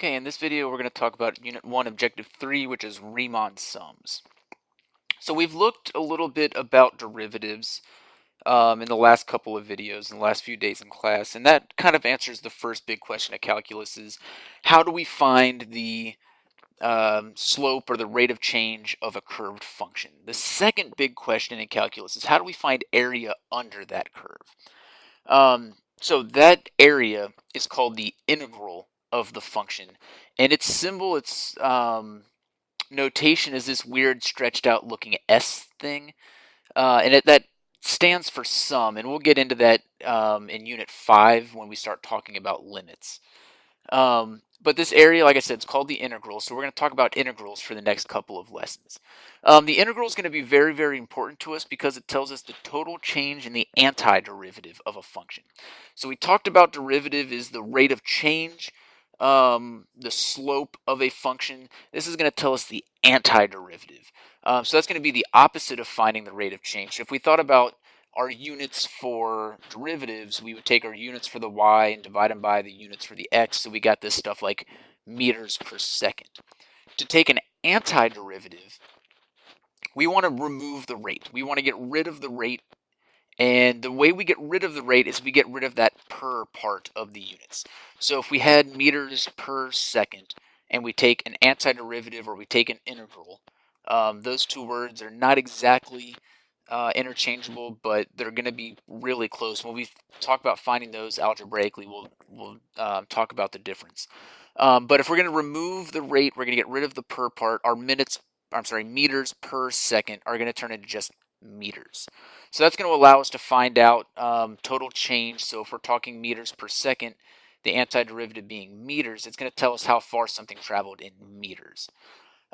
Okay, in this video we're going to talk about Unit 1, Objective 3, which is Riemann sums. So we've looked a little bit about derivatives in the last couple of videos, in the last few days in class, and that kind of answers the first big question of calculus is how do we find the slope or the rate of change of a curved function? The second big question in calculus is how do we find area under that curve? So that area is called the integral of the function, and its symbol, its notation is this weird stretched out looking S thing, that stands for sum, and we'll get into that in Unit 5 when we start talking about limits. But this area, like I said, it's called the integral, so we're going to talk about integrals for the next couple of lessons. The integral is going to be very, very important to us because it tells us the total change in the antiderivative of a function. So we talked about derivative is the rate of change, the slope of a function. This is going to tell us the antiderivative. So that's going to be the opposite of finding the rate of change. So if we thought about our units for derivatives, we would take our units for the y and divide them by the units for the x, so we got this stuff like meters per second. To take an antiderivative, we want to remove the rate. We want to get rid of the rate, and the way we get rid of the rate is we get rid of that per part of the units. So if we had meters per second, and we take an antiderivative or we take an integral, those two words are not exactly interchangeable, but they're going to be really close. When we talk about finding those algebraically, we'll talk about the difference. But if we're going to remove the rate, we're going to get rid of the per part. Our meters per second are going to turn into just meters. So that's going to allow us to find out total change. So if we're talking meters per second, the antiderivative being meters, it's going to tell us how far something traveled in meters.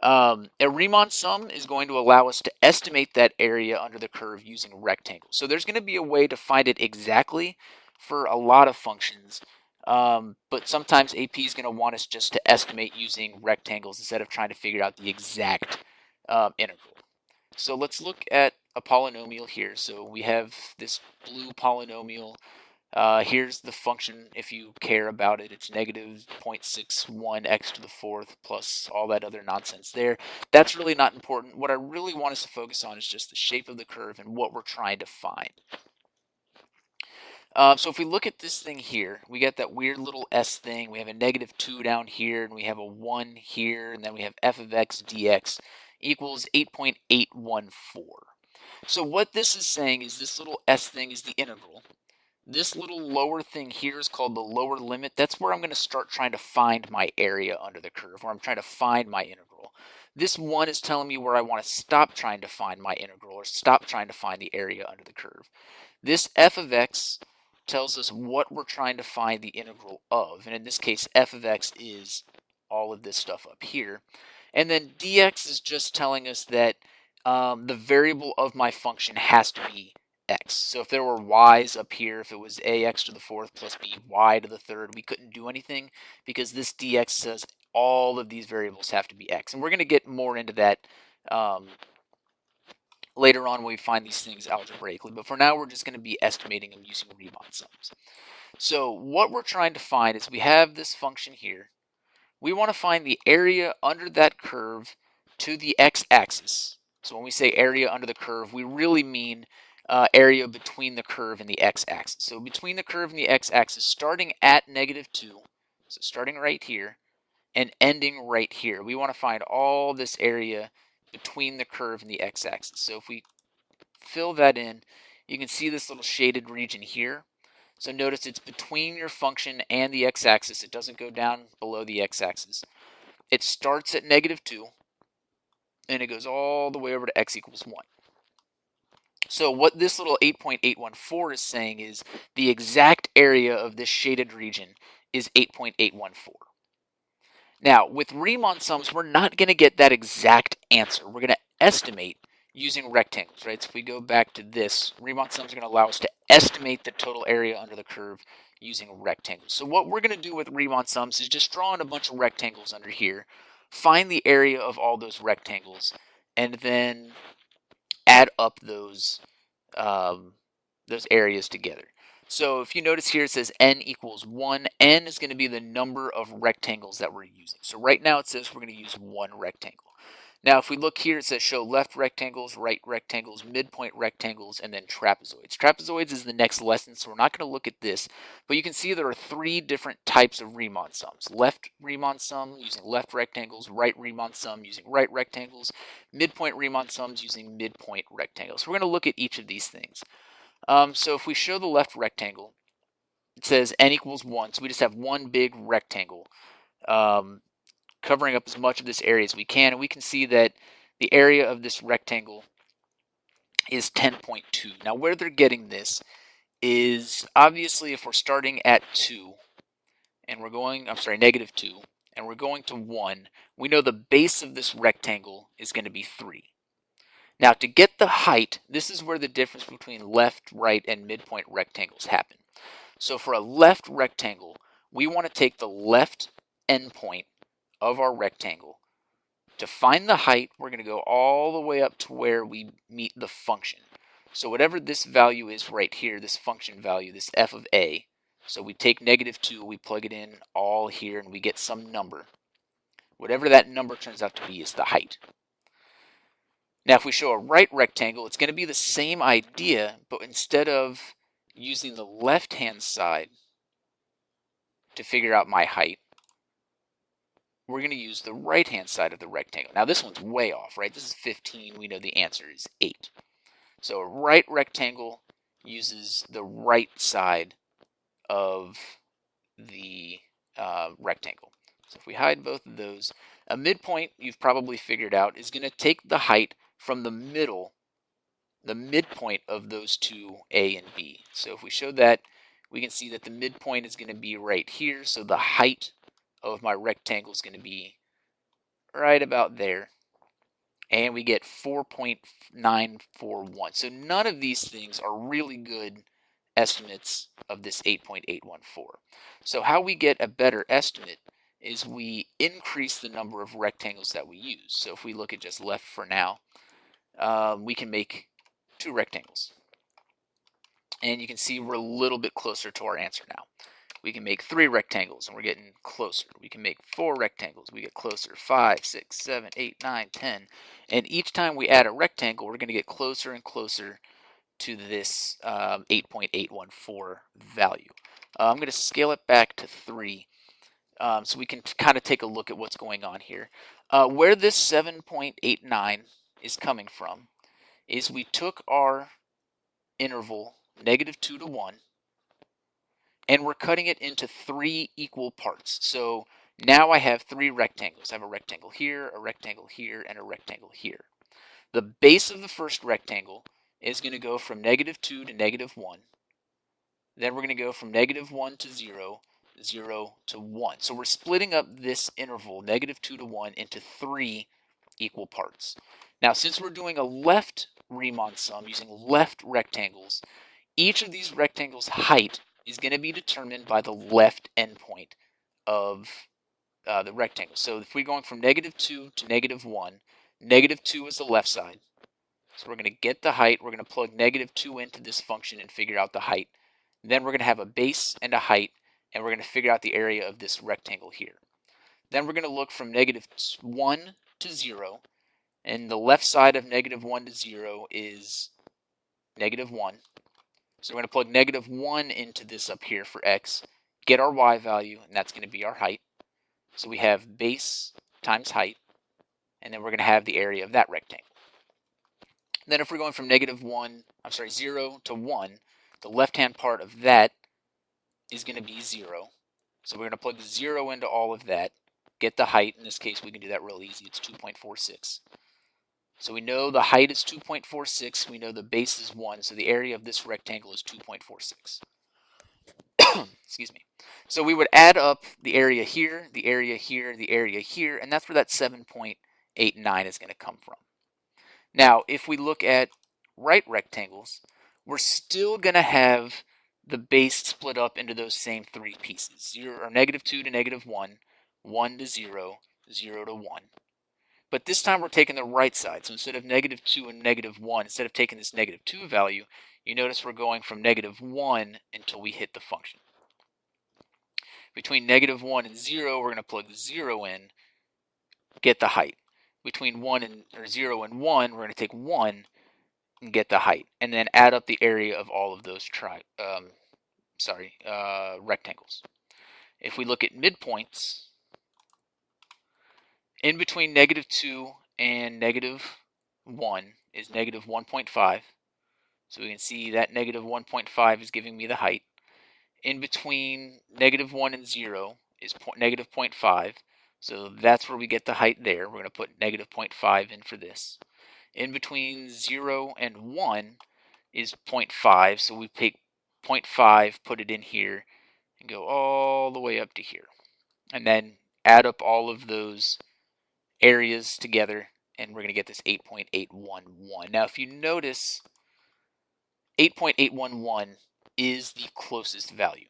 A Riemann sum is going to allow us to estimate that area under the curve using rectangles. So there's going to be a way to find it exactly for a lot of functions, but sometimes AP is going to want us just to estimate using rectangles instead of trying to figure out the exact integral. So let's look at a polynomial here. So we have this blue polynomial. Here's the function if you care about it. It's negative 0.61 x to the fourth plus all that other nonsense there. That's really not important. What I really want us to focus on is just the shape of the curve and what we're trying to find. So if we look at this thing here, we got that weird little s thing. We have a negative 2 down here, and we have a 1 here, and then we have f of x dx equals 8.814. So what this is saying is this little s thing is the integral. This little lower thing here is called the lower limit. That's where I'm going to start trying to find my area under the curve, where I'm trying to find my integral. This 1 is telling me where I want to stop trying to find my integral, or stop trying to find the area under the curve. This f of x tells us what we're trying to find the integral of, and in this case f of x is all of this stuff up here. And then dx is just telling us that the variable of my function has to be x. So if there were y's up here, if it was ax to the fourth plus by to the third, we couldn't do anything because this dx says all of these variables have to be x. And we're going to get more into that later on when we find these things algebraically. But for now, we're just going to be estimating them using Riemann sums. So what we're trying to find is we have this function here. We want to find the area under that curve to the x-axis. So when we say area under the curve, we really mean area between the curve and the x-axis. So between the curve and the x-axis, starting at negative 2, so starting right here, and ending right here. We want to find all this area between the curve and the x-axis. So if we fill that in, you can see this little shaded region here. So notice it's between your function and the x-axis. It doesn't go down below the x-axis. It starts at negative 2, and it goes all the way over to x equals 1. So what this little 8.814 is saying is the exact area of this shaded region is 8.814. Now, with Riemann sums, we're not going to get that exact answer. We're going to estimate using rectangles, right? So if we go back to this, Riemann sums are going to allow us to estimate the total area under the curve using rectangles. So what we're going to do with Riemann sums is just draw in a bunch of rectangles under here, find the area of all those rectangles, and then add up those areas together. So if you notice here, it says n equals 1. N is going to be the number of rectangles that we're using. So right now it says we're going to use one rectangle. Now if we look here, it says show left rectangles, right rectangles, midpoint rectangles, and then trapezoids. Trapezoids is the next lesson, so we're not going to look at this. But you can see there are three different types of Riemann sums. Left Riemann sum using left rectangles, right Riemann sum using right rectangles, midpoint Riemann sums using midpoint rectangles. So we're going to look at each of these things. So if we show the left rectangle, it says n equals 1, so we just have one big rectangle covering up as much of this area as we can, and we can see that the area of this rectangle is 10.2. Now where they're getting this is obviously if we're starting at 2 and we're going, negative 2, and we're going to 1, we know the base of this rectangle is going to be 3. Now to get the height, this is where the difference between left, right, and midpoint rectangles happen. So for a left rectangle, we want to take the left endpoint of our rectangle. To find the height, we're going to go all the way up to where we meet the function. So whatever this value is right here, this function value, this f of a, so we take negative 2, we plug it in all here, and we get some number. Whatever that number turns out to be is the height. Now if we show a right rectangle, it's going to be the same idea, but instead of using the left-hand side to figure out my height, we're going to use the right-hand side of the rectangle. Now this one's way off, right? This is 15. We know the answer is 8. So a right rectangle uses the right side of the rectangle. So if we hide both of those, a midpoint, you've probably figured out, is going to take the height from the middle, the midpoint of those two, A and B. So if we show that, we can see that the midpoint is going to be right here. So the height of my rectangle is going to be right about there. And we get 4.941. So none of these things are really good estimates of this 8.814. So how we get a better estimate is we increase the number of rectangles that we use. So if we look at just left for now, we can make 2 rectangles. And you can see we're a little bit closer to our answer now. We can make 3 rectangles, and we're getting closer. We can make 4 rectangles. We get closer. 5, 6, 7, 8, 9, 10. And each time we add a rectangle, we're going to get closer and closer to this 8.814 value. I'm going to scale it back to 3 so we can kind of take a look at what's going on here. Where this 7.89 is coming from is we took our interval negative 2 to 1, and we're cutting it into 3 equal parts. So now I have 3 rectangles. I have a rectangle here, a rectangle here, and a rectangle here. The base of the first rectangle is going to go from negative 2 to negative 1. Then we're going to go from negative 1 to 0, 0 to 1. So we're splitting up this interval, negative 2 to 1, into 3 equal parts. Now, since we're doing a left Riemann sum using left rectangles, each of these rectangles' height is going to be determined by the left endpoint of the rectangle. So if we're going from negative 2 to negative 1, negative 2 is the left side. So we're going to get the height. We're going to plug negative 2 into this function and figure out the height. Then we're going to have a base and a height, and we're going to figure out the area of this rectangle here. Then we're going to look from negative 1 to 0, and the left side of negative 1 to 0 is negative 1. So we're going to plug negative 1 into this up here for x, get our y value, and that's going to be our height. So we have base times height, and then we're going to have the area of that rectangle. Then if we're going from negative 0 to 1, the left-hand part of that is going to be 0. So we're going to plug 0 into all of that, get the height. In this case, we can do that real easy. It's 2.46. So we know the height is 2.46. We know the base is 1. So the area of this rectangle is 2.46. Excuse me. So we would add up the area here, the area here, the area here, and that's where that 7.89 is going to come from. Now, if we look at right rectangles, we're still going to have the base split up into those same 3 pieces. 0 or negative 2 to negative 1, 1 to 0, 0 to 1. But this time we're taking the right side. So instead of negative 2 and negative 1, instead of taking this negative 2 value, you notice we're going from negative 1 until we hit the function. Between negative 1 and 0, we're going to plug 0 in, get the height. Between 1 and or 0 and 1, we're going to take 1 and get the height, and then add up the area of all of those rectangles. If we look at midpoints, in between negative 2 and negative 1 is negative 1.5. So we can see that negative 1.5 is giving me the height. In between negative 1 and 0 is negative 0.5. So that's where we get the height there. We're going to put negative 0.5 in for this. In between 0 and 1 is 0.5. So we take 0.5, put it in here, and go all the way up to here. And then add up all of those areas together, and we're going to get this 8.811. Now, if you notice, 8.811 is the closest value.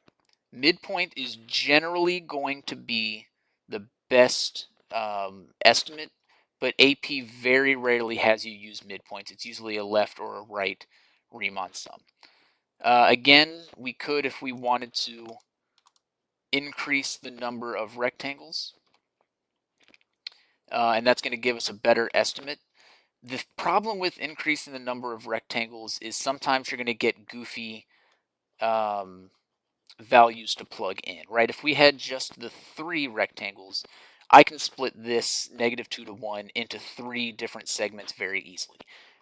Midpoint is generally going to be the best estimate, but AP very rarely has you use midpoints. It's usually a left or a right Riemann sum. Again, we could, if we wanted to, increase the number of rectangles, and that's going to give us a better estimate. The problem with increasing the number of rectangles is sometimes you're going to get goofy values to plug in, right? If we had just the 3 rectangles, I can split this negative 2 to 1 into 3 different segments very easily.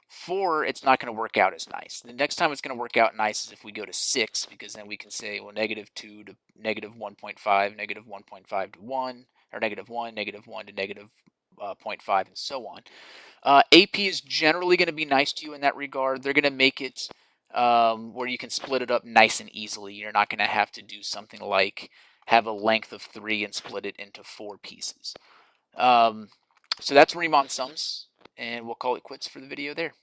4, it's not going to work out as nice. The next time it's going to work out nice is if we go to 6, because then we can say, well, negative 2 to negative 1.5, negative 1.5 to 1, or negative 1 to negative 0.5, and so on. AP is generally going to be nice to you in that regard. They're going to make it where you can split it up nice and easily. You're not going to have to do something like have a length of 3 and split it into 4 pieces. So that's Riemann sums, and we'll call it quits for the video there.